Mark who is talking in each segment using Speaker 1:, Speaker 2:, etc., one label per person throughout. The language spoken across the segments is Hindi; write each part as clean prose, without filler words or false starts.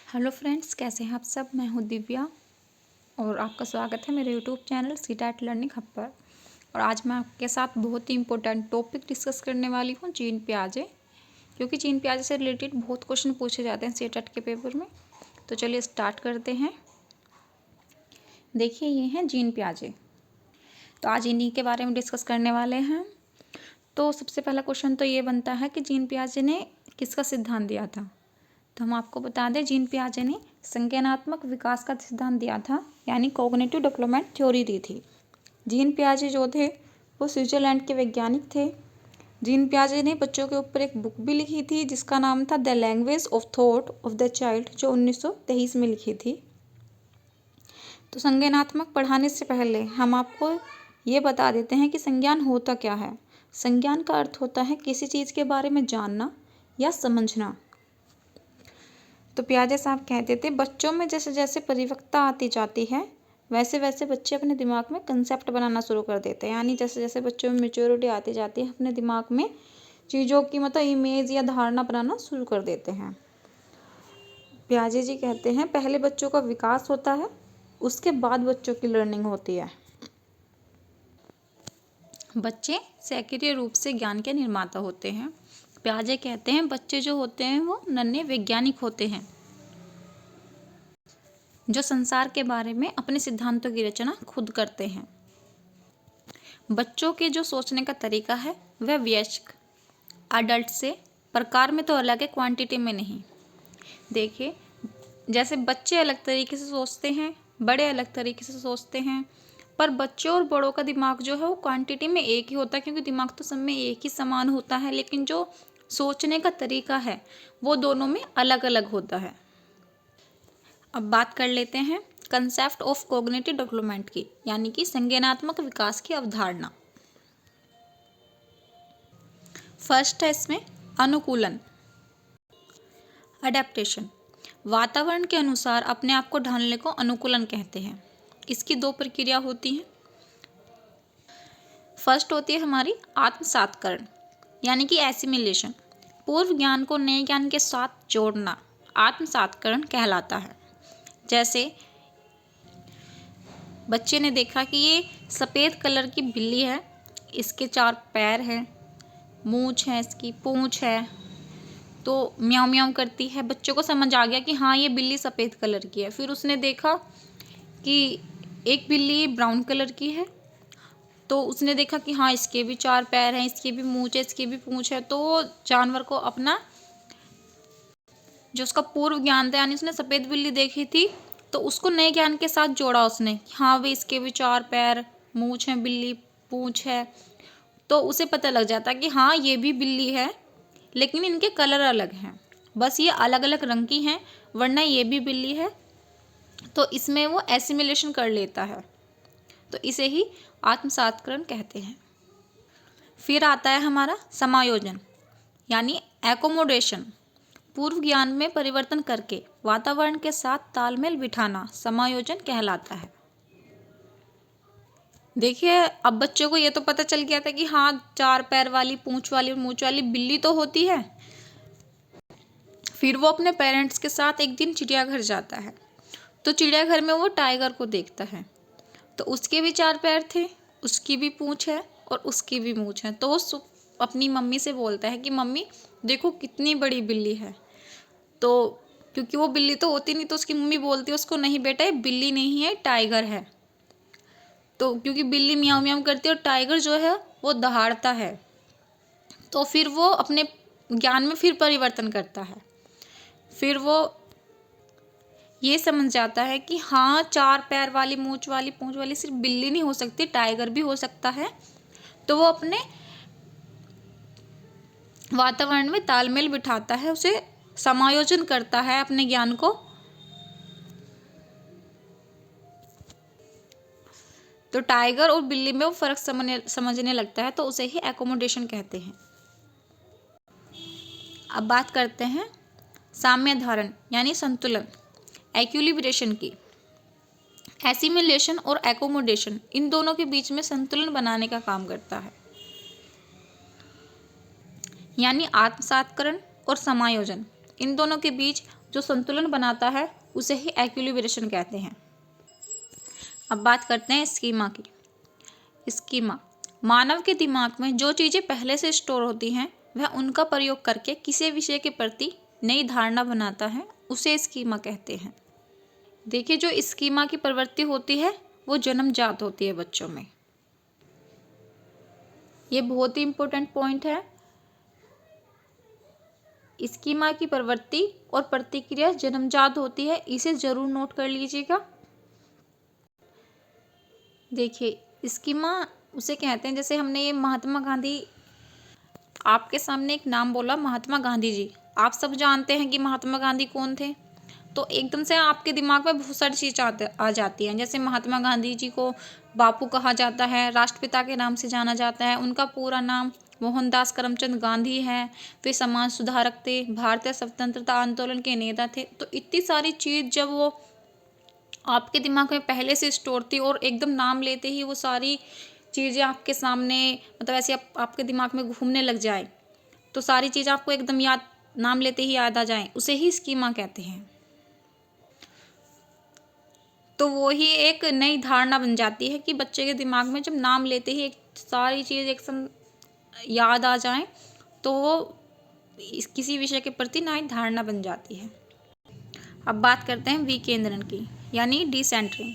Speaker 1: हेलो फ्रेंड्स, कैसे हैं आप सब। मैं हूं दिव्या और आपका स्वागत है मेरे YouTube channel CTET learning hub पर। और आज मैं आपके साथ बहुत ही इंपॉर्टेंट टॉपिक डिस्कस करने वाली हूं, जीन पियाजे। क्योंकि जीन पियाजे से रिलेटेड बहुत क्वेश्चन पूछे जाते हैं सीटैट के पेपर में। तो चलिए स्टार्ट करते हैं। देखिए, ये हैं जीन पियाजे। तो आज इन्हीं के बारे में डिस्कस करने वाले हैं। तो सबसे पहला क्वेश्चन तो ये बनता है कि जीन पियाजे ने किसका सिद्धांत दिया था। तो हम आपको बता दें, जीन पियाजे ने संज्ञानात्मक विकास का सिद्धांत दिया था, यानी कॉग्निटिव डेवलपमेंट थ्योरी दी थी। जीन पियाजे जो थे वो स्विट्जरलैंड के वैज्ञानिक थे। जीन पियाजे ने बच्चों के ऊपर एक बुक भी लिखी थी जिसका नाम था the language of thought of the child, जो 1923 में लिखी थी। तो संज्ञानात्मक पढ़ाने से पहले हम आपको ये बता देते हैं कि संज्ञान होता क्या है। संज्ञान का अर्थ होता है किसी चीज़ के बारे में जानना या समझना। तो पियाजे साहब कहते थे, बच्चों में जैसे जैसे परिपक्वता आती जाती है वैसे वैसे बच्चे अपने दिमाग में कंसेप्ट बनाना शुरू कर देते हैं। यानी जैसे जैसे बच्चों में मेच्योरिटी आती जाती है, अपने दिमाग में चीज़ों की इमेज या धारणा बनाना शुरू कर देते हैं। पियाजे जी कहते हैं, पहले बच्चों का विकास होता है, उसके बाद बच्चों की लर्निंग होती है। बच्चे सक्रिय रूप से ज्ञान के निर्माता होते हैं। पियाजे कहते हैं, बच्चे जो होते हैं वो नन्हे वैज्ञानिक होते हैं जो संसार के बारे में अपने सिद्धांतों की रचना खुद करते हैं। बच्चों के जो सोचने का तरीका है वह वयस्क अडल्ट से प्रकार में तो अलग है, क्वांटिटी में नहीं। देखिए, जैसे बच्चे अलग तरीके से सोचते हैं, बड़े अलग तरीके से सोचते हैं, पर बच्चों और बड़ों का दिमाग जो है वो क्वांटिटी में एक ही होता है, क्योंकि दिमाग तो सब में एक ही समान होता है, लेकिन जो सोचने का तरीका है वो दोनों में अलग अलग होता है। अब बात कर लेते हैं कंसेप्ट ऑफ कॉग्निटिव डेवलपमेंट की, यानी कि संज्ञानात्मक विकास की अवधारणा। फर्स्ट है इसमें अनुकूलन, अडेप्टेशन। वातावरण के अनुसार अपने आप को ढालने को अनुकूलन कहते हैं। इसकी दो प्रक्रिया होती हैं। फर्स्ट होती है हमारी आत्मसात्करण, यानी कि एसिमिलेशन। पूर्व ज्ञान को नए ज्ञान के साथ जोड़ना आत्मसात्करण कहलाता है। जैसे बच्चे ने देखा कि ये सफ़ेद कलर की बिल्ली है, इसके 4 पैर हैं, मूंछ है, इसकी पूंछ है, तो म्याऊं म्याऊं करती है। बच्चों को समझ आ गया कि हाँ, ये बिल्ली सफ़ेद कलर की है। फिर उसने देखा कि एक बिल्ली ब्राउन कलर की है, तो उसने देखा कि हाँ, इसके भी 4 पैर हैं, इसकी भी मूंछ है, इसकी भी पूंछ है। तो जानवर को अपना जो उसका पूर्व ज्ञान था, यानी उसने सफ़ेद बिल्ली देखी थी तो उसको नए ज्ञान के साथ जोड़ा उसने। हाँ, वे इसके भी 4 पैर, मूंछ है, बिल्ली पूंछ है। तो उसे पता लग जाता कि हाँ, ये भी बिल्ली है, लेकिन इनके कलर अलग हैं, बस ये अलग अलग रंग की हैं, वरना ये भी बिल्ली है। तो इसमें वो एसिमिलेशन कर लेता है। तो इसे ही आत्मसात्करण कहते हैं। फिर आता है हमारा समायोजन, यानी एकोमोडेशन। पूर्व ज्ञान में परिवर्तन करके वातावरण के साथ तालमेल बिठाना समायोजन कहलाता है। देखिए, अब बच्चों को ये तो पता चल गया था कि हाँ, 4 पैर वाली, पूंछ वाली और मूंछ वाली बिल्ली तो होती है। फिर वो अपने पेरेंट्स के साथ एक दिन चिड़ियाघर जाता है। तो चिड़ियाघर में वो टाइगर को देखता है, तो उसके भी 4 पैर थे, उसकी भी पूंछ है और उसकी भी मूंछ है। तो वो अपनी मम्मी से बोलता है कि मम्मी देखो कितनी बड़ी बिल्ली है। तो क्योंकि वो बिल्ली तो होती नहीं, तो उसकी मम्मी बोलती है उसको, नहीं बेटा, ये बिल्ली नहीं है, टाइगर है। तो क्योंकि बिल्ली म्याऊं म्याऊं करती है और टाइगर जो है वो दहाड़ता है, तो फिर वो अपने ज्ञान में फिर परिवर्तन करता है। फिर वो ये समझ जाता है कि हाँ, 4 पैर वाली, मूंछ वाली, पूंछ वाली सिर्फ बिल्ली नहीं हो सकती, टाइगर भी हो सकता है। तो वो अपने वातावरण में तालमेल बिठाता है, उसे समायोजन करता है अपने ज्ञान को। तो टाइगर और बिल्ली में वो फर्क समझने लगता है, तो उसे ही एकोमोडेशन कहते हैं। अब बात करते हैं साम्य धारण, यानी संतुलन, इक्विलिब्रेशन की। एसिमिलेशन और एकोमोडेशन इन दोनों के बीच में संतुलन बनाने का काम करता है। यानी आत्मसात्करण और समायोजन, इन दोनों के बीच जो संतुलन बनाता है उसे ही इक्विलिब्रेशन कहते हैं। अब बात करते हैं स्कीमा की। स्कीमा मानव के दिमाग में जो चीज़ें पहले से स्टोर होती हैं वह उनका प्रयोग करके किसी विषय के प्रति नई धारणा बनाता है, उसे स्कीमा कहते हैं। देखिए, जो स्कीमा की प्रवृत्ति होती है वो जन्मजात होती है बच्चों में। ये बहुत ही इम्पोर्टेंट पॉइंट है। स्कीमा की प्रवृत्ति और प्रतिक्रिया जन्मजात होती है, इसे जरूर नोट कर लीजिएगा। देखिए, स्कीमा उसे कहते हैं, जैसे हमने ये महात्मा गांधी, आपके सामने एक नाम बोला महात्मा गांधी जी, आप सब जानते हैं कि महात्मा गांधी कौन थे, तो एकदम से आपके दिमाग में बहुत सारी चीज़ आ जाती हैं। जैसे महात्मा गांधी जी को बापू कहा जाता है, राष्ट्रपिता के नाम से जाना जाता है, उनका पूरा नाम मोहनदास करमचंद गांधी है, वे समाज सुधारक थे, भारतीय स्वतंत्रता आंदोलन के नेता थे। तो इतनी सारी चीज़ जब वो आपके दिमाग में पहले से स्टोर थी और एकदम नाम लेते ही वो सारी चीज़ें आपके सामने, मतलब ऐसे आपके दिमाग में घूमने लग जाए, तो सारी चीज़ आपको एकदम याद, नाम लेते ही याद आ जाए, उसे ही स्कीमा कहते हैं। तो वो ही एक नई धारणा बन जाती है कि बच्चे के दिमाग में जब नाम लेते ही एक सारी चीज़ एक याद आ जाए, तो वो किसी विषय के प्रति नई धारणा बन जाती है। अब बात करते हैं विकेंद्रण की, यानी डिसेंटरिंग।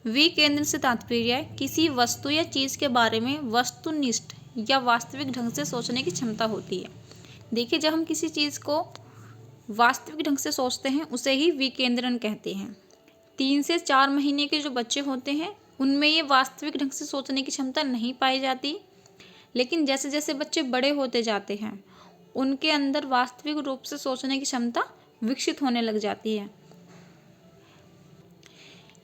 Speaker 1: विकेंद्रण से तात्पर्य है किसी वस्तु या चीज़ के बारे में वस्तुनिष्ठ या वास्तविक ढंग से सोचने की क्षमता होती है। देखिए, जब हम किसी चीज़ को वास्तविक ढंग से सोचते हैं उसे ही विकेंद्रण कहते हैं। 3 से 4 महीने के जो बच्चे होते हैं उनमें ये वास्तविक ढंग से सोचने की क्षमता नहीं पाई जाती, लेकिन जैसे जैसे बच्चे बड़े होते जाते हैं उनके अंदर वास्तविक रूप से सोचने की क्षमता विकसित होने लग जाती है।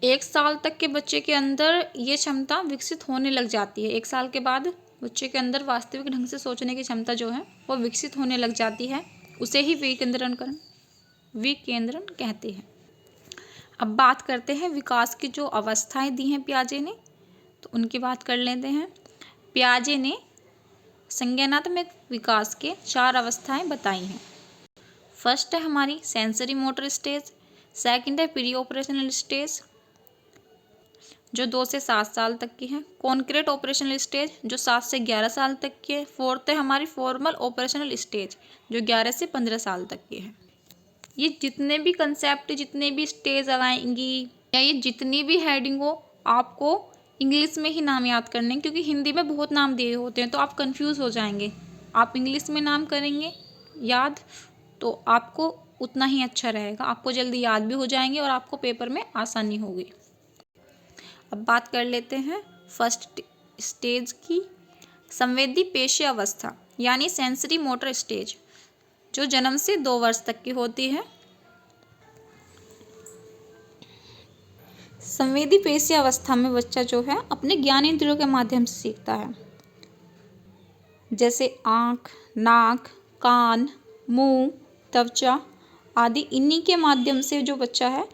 Speaker 1: 1 साल तक के बच्चे के अंदर ये क्षमता विकसित होने लग जाती है। 1 साल के बाद बच्चे के अंदर वास्तविक ढंग से सोचने की क्षमता जो है वो विकसित होने लग जाती है, उसे ही विकेंद्रण कहते हैं। अब बात करते हैं विकास की जो अवस्थाएं दी हैं पियाजे ने, तो उनकी बात कर लेते हैं। पियाजे ने संज्ञानात्मक विकास के 4 अवस्थाएं बताई हैं। फर्स्ट है हमारी सेंसरी मोटर स्टेज, सेकंड है प्री ऑपरेशनल स्टेज जो 2 से 7 साल तक की है, कॉन्क्रीट ऑपरेशनल स्टेज जो 7 से 11 साल तक की है, फोर्थ है हमारी फॉर्मल ऑपरेशनल स्टेज जो 11 से 15 साल तक की है। ये जितने भी कंसेप्ट, जितने भी स्टेज आएंगी या ये जितनी भी हेडिंग हो, आपको इंग्लिश में ही नाम याद करने हैं, क्योंकि हिंदी में बहुत नाम दिए होते हैं तो आप कंफ्यूज हो जाएंगे। आप इंग्लिश में नाम करेंगे याद तो आपको उतना ही अच्छा रहेगा, आपको जल्दी याद भी हो जाएंगे और आपको पेपर में आसानी होगी। अब बात कर लेते हैं फर्स्ट स्टेज की, संवेदी पेशी अवस्था यानी सेंसरी मोटर स्टेज जो जन्म से 2 वर्ष तक की होती है। संवेदी पेशी अवस्था में बच्चा जो है अपने ज्ञानेंद्रियों के माध्यम से सीखता है, जैसे आँख, नाक, कान, मुंह, त्वचा आदि, इन्हीं के माध्यम से जो बच्चा है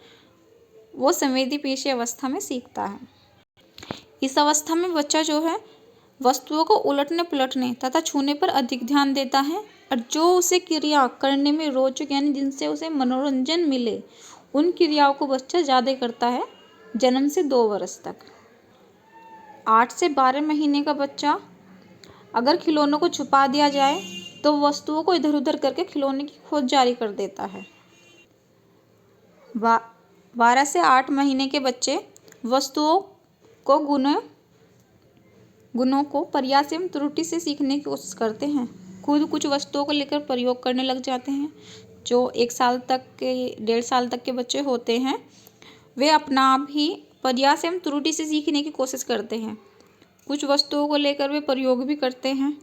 Speaker 1: वो संवेदी पेशी अवस्था में सीखता है। इस अवस्था में बच्चा जो है वस्तुओं को उलटने पलटने तथा छूने पर अधिक ध्यान देता है और जो उसे क्रिया करने में रोचक यानी जिनसे उसे मनोरंजन मिले उन क्रियाओं को बच्चा ज़्यादा करता है जन्म से 2 वर्ष तक। 8 से 12 महीने का बच्चा अगर खिलौनों को छुपा दिया जाए तो वस्तुओं को इधर उधर करके खिलौने की खोज जारी कर देता है। 12 से 8 महीने के बच्चे वस्तुओं को गुणों को प्रयास एवं त्रुटि से सीखने की कोशिश करते हैं। खुद कुछ वस्तुओं को लेकर प्रयोग करने लग जाते हैं। जो 1 साल तक के 1.5 साल तक के बच्चे होते हैं वे अपना आप ही प्रयास एवं त्रुटि से सीखने की कोशिश करते हैं। कुछ वस्तुओं को लेकर वे प्रयोग भी करते हैं।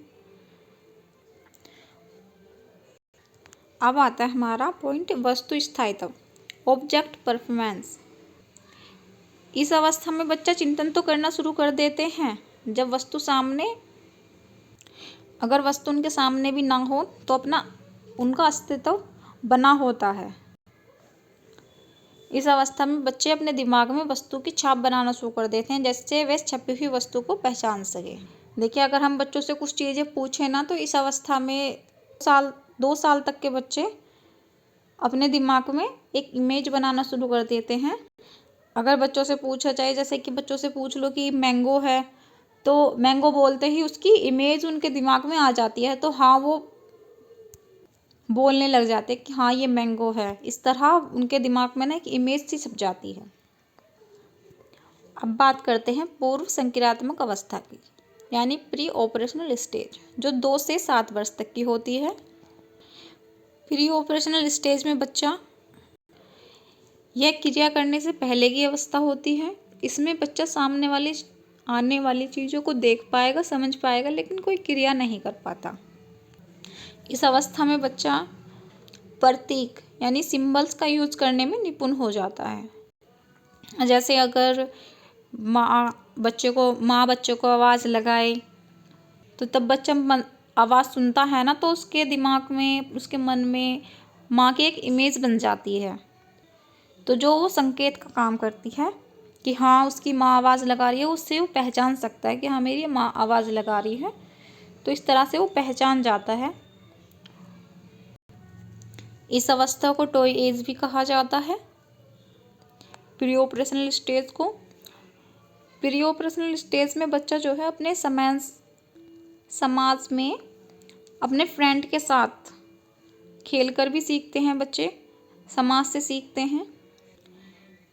Speaker 1: अब आता है हमारा पॉइंट वस्तु स्थायित्व, ऑब्जेक्ट परफॉर्मेंस। इस अवस्था में बच्चा चिंतन तो करना शुरू कर देते हैं जब वस्तु सामने, अगर वस्तु उनके सामने भी ना हो तो उनका अस्तित्व बना होता है। इस अवस्था में बच्चे अपने दिमाग में वस्तु की छाप बनाना शुरू कर देते हैं, जैसे वे छपी हुई वस्तु को पहचान सके। देखिए, अगर हम बच्चों से कुछ चीज़ें पूछें ना तो इस अवस्था में 2 साल तक के बच्चे अपने दिमाग में एक इमेज बनाना शुरू कर देते हैं। अगर बच्चों से पूछा जाए, जैसे कि बच्चों से पूछ लो कि मैंगो है, तो मैंगो बोलते ही उसकी इमेज उनके दिमाग में आ जाती है, तो हाँ वो बोलने लग जाते हैं कि हाँ ये मैंगो है। इस तरह उनके दिमाग में ना एक इमेज सी छप जाती है। अब बात करते हैं पूर्व संक्रियात्मक अवस्था की, यानी प्री ऑपरेशनल स्टेज, जो 2 से 7 वर्ष तक की होती है। प्री ऑपरेशनल स्टेज में बच्चा, यह क्रिया करने से पहले की अवस्था होती है। इसमें बच्चा सामने वाली आने वाली चीज़ों को देख पाएगा, समझ पाएगा, लेकिन कोई क्रिया नहीं कर पाता। इस अवस्था में बच्चा प्रतीक यानी सिंबल्स का यूज करने में निपुण हो जाता है। जैसे अगर माँ बच्चे को आवाज़ लगाए, तो तब बच्चा आवाज़ सुनता है ना, तो उसके दिमाग में, उसके मन में माँ की एक इमेज बन जाती है, तो जो वो संकेत का काम करती है कि हाँ उसकी माँ आवाज़ लगा रही है, उससे वो पहचान सकता है कि हाँ मेरी माँ आवाज़ लगा रही है। तो इस तरह से वो पहचान जाता है। इस अवस्था को टॉय एज भी कहा जाता है। प्री ऑपरेशनल स्टेज को, प्री ऑपरेशनल स्टेज में बच्चा जो है अपने समाज में अपने फ्रेंड के साथ खेलकर भी सीखते हैं बच्चे, समाज से सीखते हैं।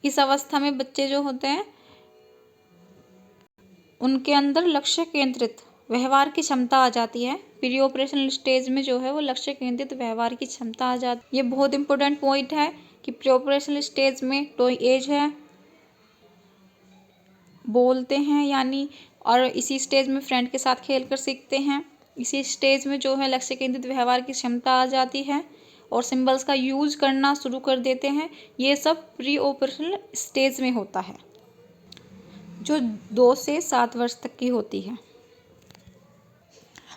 Speaker 1: इस अवस्था में बच्चे जो होते हैं उनके अंदर लक्ष्य केंद्रित व्यवहार की क्षमता आ जाती है। प्री ऑपरेशनल स्टेज में जो है वो लक्ष्य केंद्रित व्यवहार की क्षमता आ जाती है। ये बहुत इंपॉर्टेंट पॉइंट है कि प्री ऑपरेशनल स्टेज में टॉय एज है, बोलते हैं यानी, और इसी स्टेज में फ्रेंड के साथ खेलकर सीखते हैं। इसी स्टेज में जो है लक्ष्य केंद्रित व्यवहार की क्षमता आ जाती है और सिंबल्स का यूज करना शुरू कर देते हैं। ये सब प्री ऑपरेशनल स्टेज में होता है, जो 2 से 7 वर्ष तक की होती है।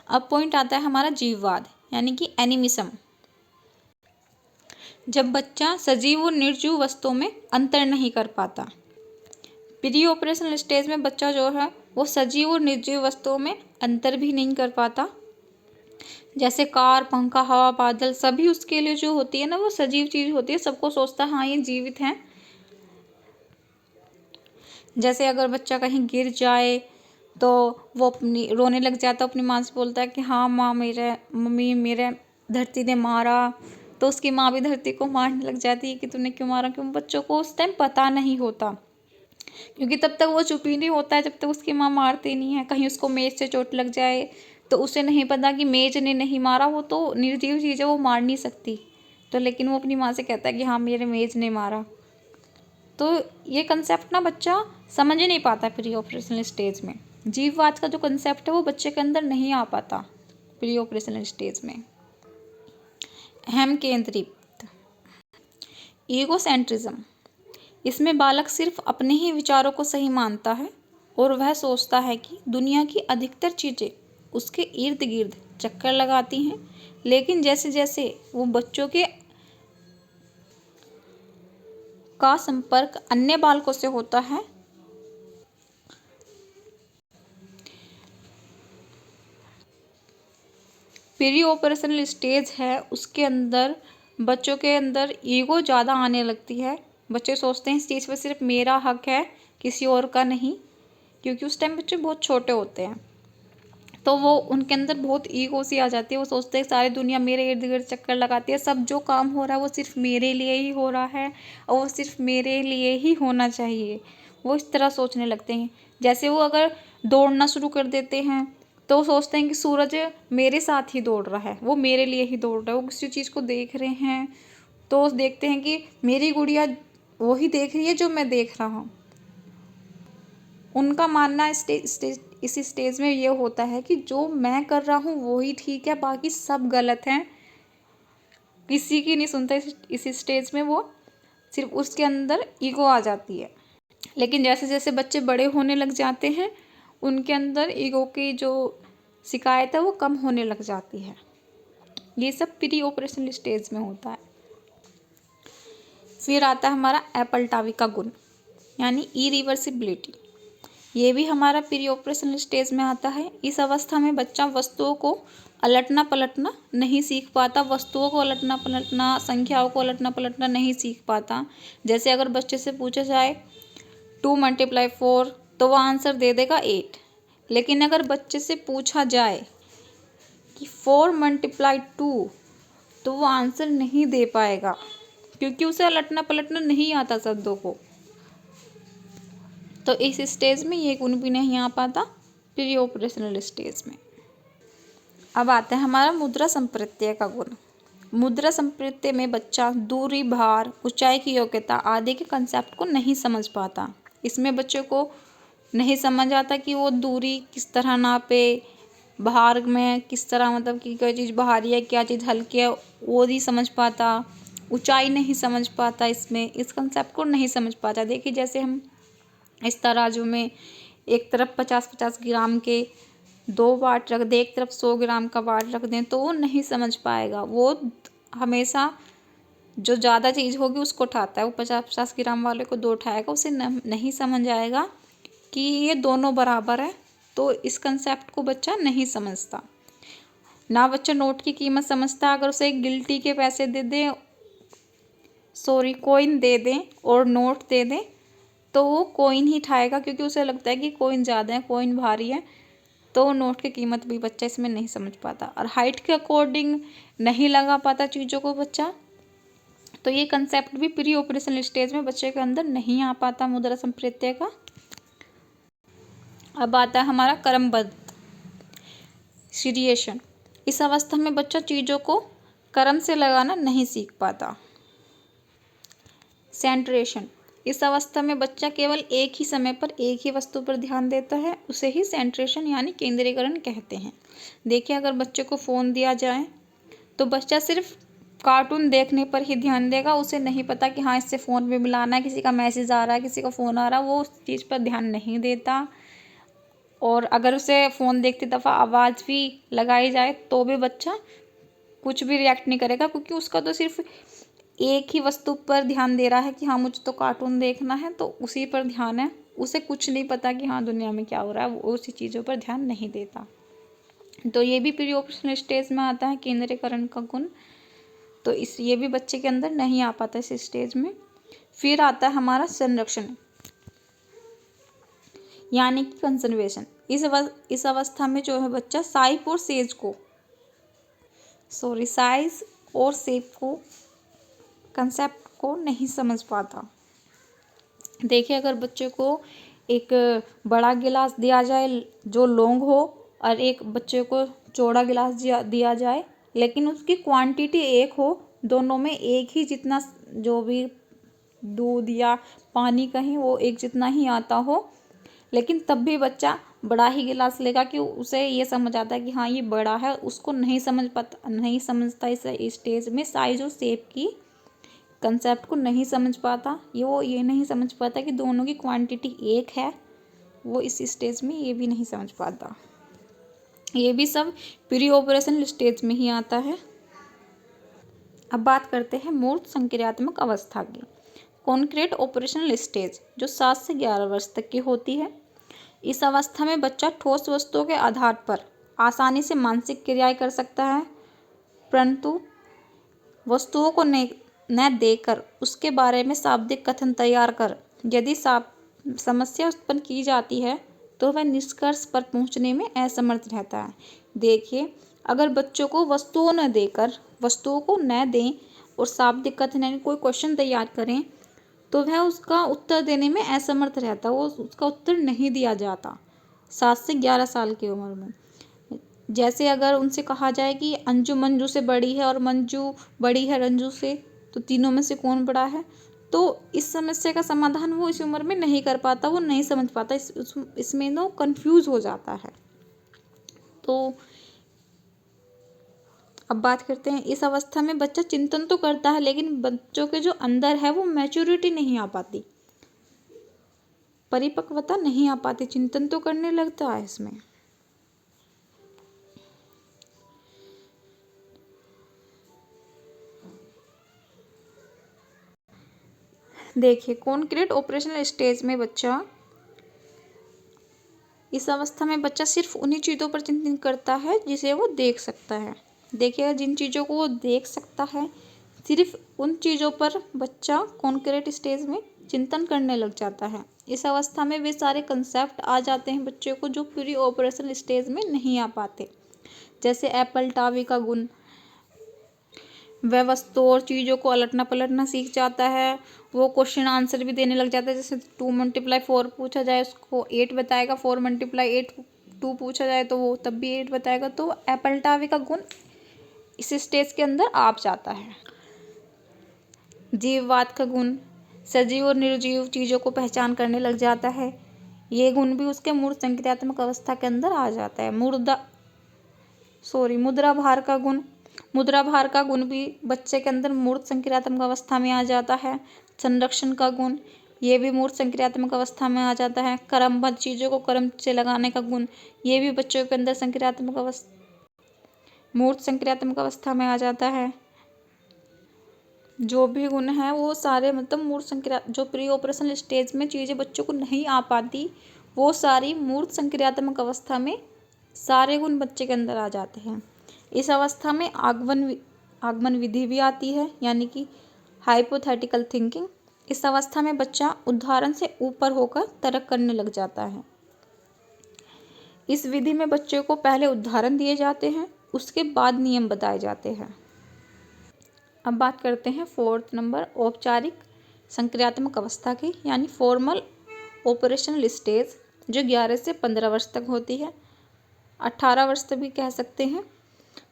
Speaker 1: अब पॉइंट आता है हमारा जीववाद यानी कि एनिमिज्म। जब बच्चा सजीव और निर्जीव वस्तुओं में अंतर नहीं कर पाता। प्री ऑपरेशनल स्टेज में बच्चा जो है वो सजीव और निर्जीव वस्तुओं में अंतर भी नहीं कर पाता। जैसे कार, पंखा, हवा, बादल, सभी उसके लिए जो होती है ना वो सजीव चीज होती है, सबको सोचता है हाँ ये जीवित हैं। जैसे अगर बच्चा कहीं गिर जाए तो वो अपनी रोने लग जाता है, अपनी माँ से बोलता है कि हाँ माँ मम्मी मेरे धरती ने मारा, तो उसकी माँ भी धरती को मारने लग जाती है कि तूने क्यों मारा। क्यों? बच्चों को उस टाइम पता नहीं होता, क्योंकि तब तक वो चुप ही नहीं होता है जब तक उसकी माँ मारती नहीं है। कहीं उसको मेज से चोट लग जाए तो उसे नहीं पता कि मेज ने नहीं मारा, वो तो निर्जीव चीज़ है, वो मार नहीं सकती, तो लेकिन वो अपनी माँ से कहता है कि हाँ मेरे मेज ने मारा। तो ये कंसेप्ट ना बच्चा समझ ही नहीं पाता प्री ऑपरेशनल स्टेज में। जीववाद का जो कंसेप्ट है वो बच्चे के अंदर नहीं आ पाता प्री ऑपरेशनल स्टेज में। अहम केंद्रित ईगोसेंट्रिज्म, इसमें बालक सिर्फ अपने ही विचारों को सही मानता है और वह सोचता है कि दुनिया की अधिकतर चीज़ें उसके इर्द गिर्द चक्कर लगाती हैं। लेकिन जैसे जैसे वो बच्चों के का संपर्क अन्य बालकों से होता है, प्री ऑपरेशनल स्टेज है उसके अंदर बच्चों के अंदर ईगो ज़्यादा आने लगती है। बच्चे सोचते हैं इस चीज़ पर सिर्फ मेरा हक है, किसी और का नहीं, क्योंकि उस टाइम बच्चे बहुत छोटे होते हैं, तो वो उनके अंदर बहुत ईगो सी आ जाती है। वो सोचते हैं सारी दुनिया मेरे इर्द गिर्द चक्कर लगाती है, सब जो काम हो रहा है वो सिर्फ मेरे लिए ही हो रहा है और वो सिर्फ मेरे लिए ही होना चाहिए। वो इस तरह सोचने लगते हैं। जैसे वो अगर दौड़ना शुरू कर देते हैं तो वो सोचते हैं कि सूरज मेरे साथ ही दौड़ रहा है, वो मेरे लिए ही दौड़ रहा है। वो किसी चीज़ को देख रहे हैं तो देखते हैं कि मेरी गुड़िया वही देख रही है जो मैं देख रहा हूँ। उनका मानना इस स्टेज में ये होता है कि जो मैं कर रहा हूँ वही ठीक है, बाकी सब गलत हैं, किसी की नहीं सुनता। इस स्टेज में वो सिर्फ उसके अंदर ईगो आ जाती है। लेकिन जैसे जैसे बच्चे बड़े होने लग जाते हैं उनके अंदर ईगो की जो शिकायत है वो कम होने लग जाती है। ये सब प्री ऑपरेशनल स्टेज में होता है। फिर आता है हमारा अपलटावी का गुण यानी इरिवर्सिबिलिटी। ये भी हमारा प्री ऑपरेशनल स्टेज में आता है। इस अवस्था में बच्चा वस्तुओं को अलटना पलटना नहीं सीख पाता, वस्तुओं को अलटना पलटना, संख्याओं को अलटना पलटना नहीं सीख पाता। जैसे अगर बच्चे से पूछा जाए 2 × 4 तो वो आंसर दे देगा 8। लेकिन अगर बच्चे से पूछा जाए कि 4 × 2 तो वो आंसर नहीं दे पाएगा, क्योंकि उसे अलटना पलटना नहीं आता शब्दों को। तो इस स्टेज में ये गुण भी नहीं आ पाता, प्री ऑपरेशनल स्टेज में। अब आता है हमारा मुद्रा संप्रत्यय का गुण। मुद्रा संप्रत्यय में बच्चा दूरी, भार, ऊंचाई की योग्यता आदि के कंसेप्ट को नहीं समझ पाता। इसमें बच्चे को नहीं समझ आता कि वो दूरी किस तरह नापे, भार में किस तरह, मतलब कि कोई चीज़ भारी है, क्या चीज़ हल्की है, वो नहीं समझ पाता। ऊंचाई नहीं समझ पाता, इसमें इस कंसेप्ट को नहीं समझ पाता। देखिए जैसे हम इस तराजू में एक तरफ 50-50 ग्राम के 2 वाट रख दें, एक तरफ 100 ग्राम का वाट रख दें, तो वो नहीं समझ पाएगा। वो हमेशा जो ज़्यादा चीज़ होगी उसको उठाता है, वो 50-50 ग्राम वाले को 2 उठाएगा, उसे नहीं समझ आएगा कि ये दोनों बराबर है। तो इस कंसेप्ट को बच्चा नहीं समझता। ना बच्चा नोट की कीमत समझता। अगर उसे गिल्टी के पैसे दे दें, कॉइन दे दें और नोट दे दें, तो वो कॉइन ही उठाएगा, क्योंकि उसे लगता है कि कॉइन ज़्यादा है, कॉइन भारी है। तो नोट की कीमत भी बच्चा इसमें नहीं समझ पाता। और हाइट के अकॉर्डिंग नहीं लगा पाता चीज़ों को बच्चा। तो ये कंसेप्ट भी प्री ऑपरेशनल स्टेज में बच्चे के अंदर नहीं आ पाता मुद्रा संप्रत्यय का। अब आता है हमारा क्रमबद्ध सीरिएशन। इस अवस्था में बच्चा चीज़ों को क्रम से लगाना नहीं सीख पाता। सेंट्रेशन। इस अवस्था में बच्चा केवल एक ही समय पर एक ही वस्तु पर ध्यान देता है, उसे ही सेंट्रेशन यानी केंद्रीकरण कहते हैं। देखिए अगर बच्चे को फ़ोन दिया जाए तो बच्चा सिर्फ कार्टून देखने पर ही ध्यान देगा। उसे नहीं पता कि हाँ इससे फ़ोन में मिलाना है, किसी का मैसेज आ रहा है, किसी का फ़ोन आ रहा है, वो उस चीज़ पर ध्यान नहीं देता। और अगर उसे फ़ोन देखते दफ़ा आवाज़ भी लगाई जाए तो भी बच्चा कुछ भी रिएक्ट नहीं करेगा, क्योंकि उसका तो सिर्फ एक ही वस्तु पर ध्यान दे रहा है कि हाँ मुझे तो कार्टून देखना है, तो उसी पर ध्यान है। उसे कुछ नहीं पता कि हाँ दुनिया में क्या हो रहा है, वो उसी चीज़ों पर ध्यान नहीं देता। तो ये भी प्री ऑपरेशनल स्टेज में आता है केंद्रीकरण का गुण। तो ये भी बच्चे के अंदर नहीं आ पाता इस स्टेज में। फिर आता है हमारा संरक्षण यानी कि कंजर्वेशन। इस अवस्था में जो है बच्चा साइज और शेप को कंसेप्ट को नहीं समझ पाता। देखिए अगर बच्चे को एक बड़ा गिलास दिया जाए जो लॉन्ग हो, और एक बच्चे को चौड़ा गिलास दिया जाए, लेकिन उसकी क्वांटिटी एक हो, दोनों में एक ही जितना जो भी दूध या पानी कहीं वो एक जितना ही आता हो, लेकिन तब भी बच्चा बड़ा ही गिलास लेगा कि उसे ये समझ आता है कि हाँ ये बड़ा है। उसको नहीं समझता इस स्टेज में साइज और शेप की कंसेप्ट को नहीं समझ पाता। ये नहीं समझ पाता कि दोनों की क्वांटिटी एक है। वो इस स्टेज में ये भी नहीं समझ पाता। ये भी सब प्री ऑपरेशनल स्टेज में ही आता है। अब बात करते हैं मूर्त संक्रियात्मक अवस्था की। कॉन्क्रीट ऑपरेशनल स्टेज जो 7 से 11 वर्ष तक की होती है। इस अवस्था में बच्चा ठोस वस्तुओं के आधार पर आसानी से मानसिक क्रियाएं कर सकता है, परंतु वस्तुओं को न देकर उसके बारे में शाब्दिक कथन तैयार कर यदि समस्या उत्पन्न की जाती है तो वह निष्कर्ष पर पहुंचने में असमर्थ रहता है। देखिए अगर बच्चों को वस्तुओं को न दें और शाब्दिक कथन यानी कोई क्वेश्चन तैयार करें तो वह उसका उत्तर देने में असमर्थ रहता है, वो उसका उत्तर नहीं दिया जाता 7 से 11 साल की उम्र में। जैसे अगर उनसे कहा जाए कि अंजू मंजू से बड़ी है और मंजू बड़ी है रंजू से, तो तीनों में से कौन बड़ा है, तो इस समस्या का समाधान वो इस उम्र में नहीं कर पाता, वो नहीं समझ पाता, इसमें वो कंफ्यूज हो जाता है। तो अब बात करते हैं इस अवस्था में बच्चा चिंतन तो करता है, लेकिन बच्चों के जो अंदर है वो मैच्योरिटी नहीं आ पाती, परिपक्वता नहीं आ पाती, चिंतन तो करने लगता है इसमें। देखिए कॉन्क्रीट ऑपरेशनल स्टेज में बच्चा इस अवस्था में बच्चा सिर्फ उन्हीं चीज़ों पर चिंतन करता है जिसे वो देख सकता है। देखिए, जिन चीज़ों को वो देख सकता है, सिर्फ उन चीज़ों पर बच्चा कॉन्क्रीट स्टेज में चिंतन करने लग जाता है। इस अवस्था में वे सारे कंसेप्ट आ जाते हैं बच्चे को जो प्री ऑपरेशन स्टेज में नहीं आ पाते, जैसे एप्पल टावी का गुण। वह वस्तु और चीज़ों को अलटना पलटना सीख जाता है। वो क्वेश्चन आंसर भी देने लग जाता है, जैसे 2 × 4 पूछा जाए उसको 8 बताएगा, 4 × 8 2 पूछा जाए तो वो तब भी 8 बताएगा। तो एप्पल टावी का गुण इस स्टेज के अंदर आ जाता है। जीववाद का गुण, सजीव और निर्जीव चीज़ों को पहचान करने लग जाता है। ये गुण भी उसके मूर्त संक्रियात्मक अवस्था के अंदर आ जाता है। मुद्रा भार का गुण, मुद्रा भार का गुण भी बच्चे के अंदर मूर्त संक्रियात्मक अवस्था में आ जाता है। संरक्षण का गुण, ये भी मूर्त संक्रियात्मक अवस्था में आ जाता है। क्रमबद्ध चीज़ों को क्रम से लगाने का गुण, ये भी बच्चों के अंदर मूर्त संक्रियात्मक अवस्था में आ जाता है। जो भी गुण है वो सारे मतलब जो प्री ऑपरेशनल स्टेज में चीज़ें बच्चों को नहीं आ पाती, वो सारी मूर्त संक्रियात्मक अवस्था में सारे गुण बच्चे के अंदर आ जाते हैं। इस अवस्था में आगमन विधि भी आती है, यानी कि हाइपोथेटिकल थिंकिंग। इस अवस्था में बच्चा उदाहरण से ऊपर होकर तर्क करने लग जाता है। इस विधि में बच्चे को पहले उदाहरण दिए जाते हैं, उसके बाद नियम बताए जाते हैं। अब बात करते हैं 4th नंबर, औपचारिक संक्रियात्मक अवस्था की, यानी फॉर्मल ऑपरेशनल स्टेज, जो 11 से 15 वर्ष तक होती है, 18 वर्ष तक भी कह सकते हैं।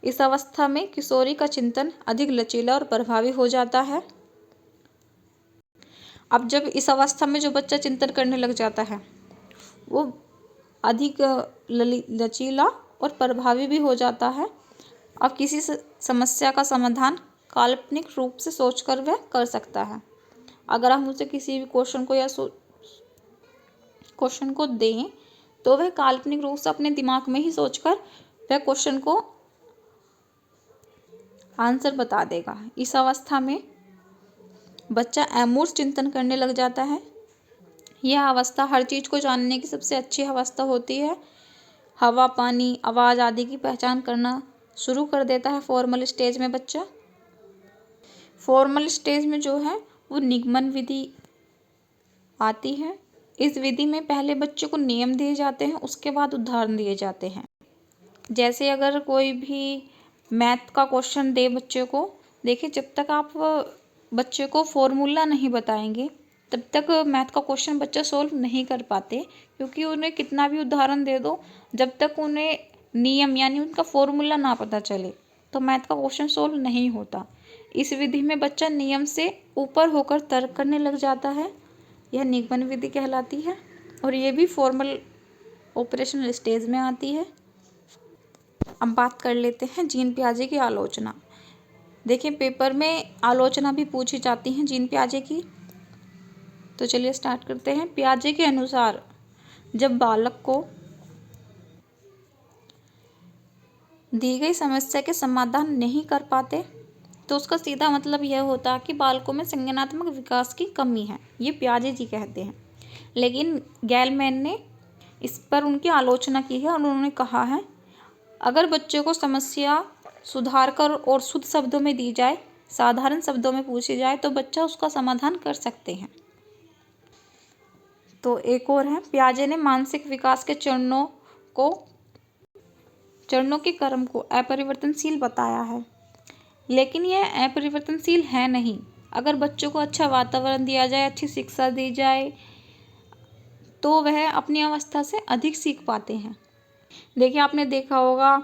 Speaker 1: इस अवस्था में किशोरी का चिंतन अधिक लचीला और प्रभावी हो जाता है। अब जब इस अवस्था में जो बच्चा चिंतन करने लग जाता है वो अधिक लचीला और प्रभावी भी हो जाता है। अब किसी समस्या का समाधान काल्पनिक रूप से सोचकर वह कर सकता है। अगर हम उसे किसी भी क्वेश्चन को या क्वेश्चन को दें तो वह काल्पनिक रूप से अपने दिमाग में ही सोचकर वह क्वेश्चन को आंसर बता देगा। इस अवस्था में बच्चा अमूर्त चिंतन करने लग जाता है। यह अवस्था हर चीज़ को जानने की सबसे अच्छी अवस्था होती है। हवा, पानी, आवाज़ आदि की पहचान करना शुरू कर देता है फॉर्मल स्टेज में बच्चा। फॉर्मल स्टेज में जो है वो निगमन विधि आती है। इस विधि में पहले बच्चे को नियम दिए जाते हैं, उसके बाद उदाहरण दिए जाते हैं। जैसे अगर कोई भी मैथ का क्वेश्चन दे बच्चे को, देखिए जब तक आप बच्चे को फॉर्मूला नहीं बताएंगे तब तक मैथ का क्वेश्चन बच्चा सोल्व नहीं कर पाते, क्योंकि उन्हें कितना भी उदाहरण दे दो, जब तक उन्हें नियम यानी उनका फॉर्मूला ना पता चले तो मैथ का क्वेश्चन सोल्व नहीं होता। इस विधि में बच्चा नियम से ऊपर होकर तर्क करने लग जाता है। यह निगमन विधि कहलाती है और ये भी फॉर्मल ऑपरेशनल स्टेज में आती है। अब बात कर लेते हैं जीन पियाजे की आलोचना। देखिए पेपर में आलोचना भी पूछी जाती है जीन पियाजे की, तो चलिए स्टार्ट करते हैं। पियाजे के अनुसार जब बालक को दी गई समस्या के समाधान नहीं कर पाते तो उसका सीधा मतलब यह होता है कि बालकों में संज्ञानात्मक विकास की कमी है, ये पियाजे जी कहते हैं। लेकिन गैलमैन ने इस पर उनकी आलोचना की है और उन्होंने कहा है अगर बच्चे को समस्या सुधार कर और शुद्ध शब्दों में दी जाए, साधारण शब्दों में पूछी जाए तो बच्चा उसका समाधान कर सकते हैं। तो एक और है, पियाजे ने मानसिक विकास के चरणों के क्रम को अपरिवर्तनशील बताया है, लेकिन यह अपरिवर्तनशील है नहीं। अगर बच्चों को अच्छा वातावरण दिया जाए, अच्छी शिक्षा दी जाए तो वह अपनी अवस्था से अधिक सीख पाते हैं। देखिए आपने देखा होगा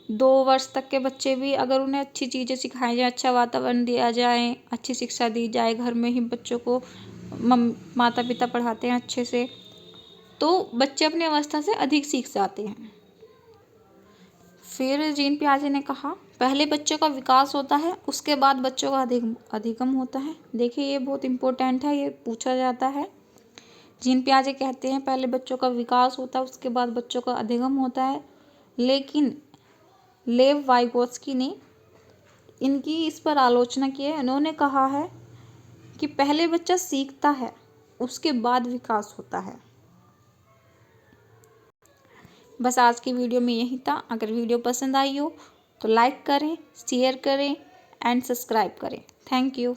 Speaker 1: 2 वर्ष तक के बच्चे भी अगर उन्हें अच्छी चीज़ें सिखाई जाए, अच्छा वातावरण दिया जाए, अच्छी शिक्षा दी जाए, घर में ही बच्चों को माता पिता पढ़ाते हैं अच्छे से, तो बच्चे अपनी अवस्था से अधिक सीख जाते हैं। फिर जीन पियाजे ने कहा पहले बच्चों का विकास होता है, उसके बाद बच्चों का अधिगम होता है। देखिए ये बहुत इम्पोर्टेंट है, ये पूछा जाता है। जीन पियाजे कहते हैं पहले बच्चों का विकास होता है, उसके बाद बच्चों का अधिगम होता है। लेकिन लेव वाइगोत्स्की ने इनकी इस पर आलोचना की है। उन्होंने कहा है कि पहले बच्चा सीखता है, उसके बाद विकास होता है। बस आज की वीडियो में यही था। अगर वीडियो पसंद आई हो तो लाइक करें, शेयर करें एंड सब्सक्राइब करें। Thank you.